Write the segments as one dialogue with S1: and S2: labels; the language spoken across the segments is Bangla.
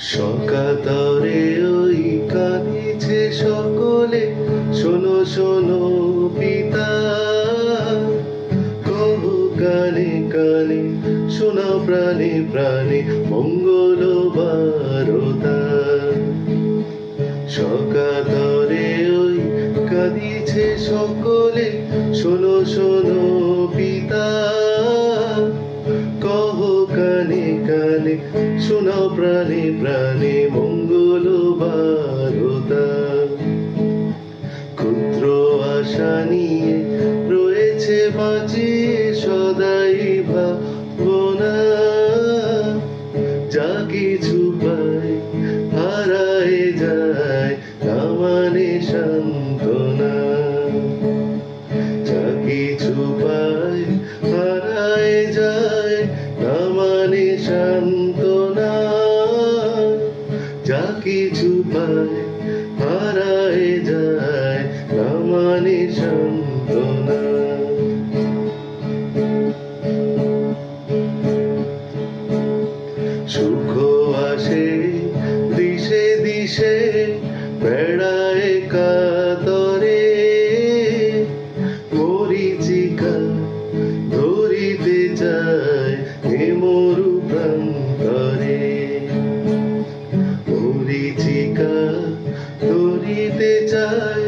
S1: সকাতরে ওই কাঁদিছে সকলে, শোনো শোনো পিতা, কহ কানে কানে, শোনাও প্রাণে প্রাণে মঙ্গল বারতা। সকাতরে ওই কাঁদিছে সকলে, শোনো শোনো পিতা, কহ কানে কানে, শোনাও প্রাণে প্রাণে মঙ্গল বারতা। ক্ষুদ্র আশা নিয়ে রয়েছে বাঁচিয়ে সদাই ভাবনা, যা কিছু পাই হারায় যায় না মানে সান্ত্বনা। যা কিছু পাই হারায় যায় না মানে সান্ত্বনা। যা কিছু পাই হারায় যায় না মানে সান্ত্বনা। সুখ আসে দিশে দিশে বেড়ায় কাতরে, মরিচিকা ধরিতে চায় এ মরু প্রান্তরে। মরিচিকা ধরিতে চায়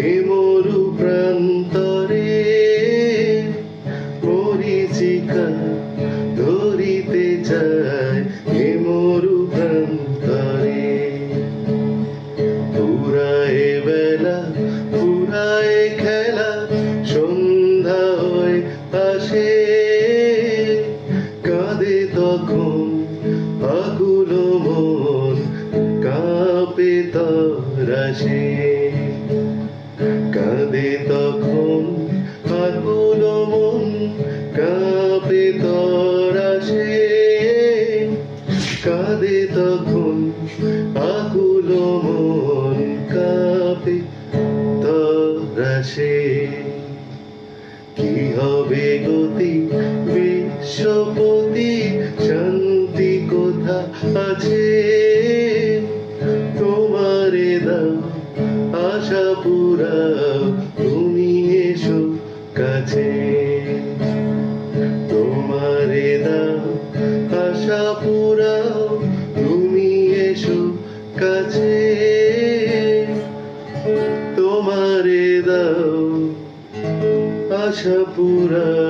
S1: এ মরু প্রান্তরে। মরিচিকা ধরিতে চায় এ মরু প্রান্তরে। ফুরায় বেলা ফুরায় খেলা, সন্ধ্যা হয়ে আসে, কাঁদে তখন আকুল মন, কাঁপে তরাসে। কাঁদে তখন আকুল মন, কাঁপে তরাসে। কাঁদে তখন আকুল মন, কাঁপে তরাসে। কি হবে গতি বিশ্বপতি, শান্তি কোথা আছে? তোমারে দাও আশা পুরাও, তুমি এসো কাছে। তোমারে দাও আশা পুরাও, তুমি এসো কাছে। তোমারে দাও আশা পুরাও।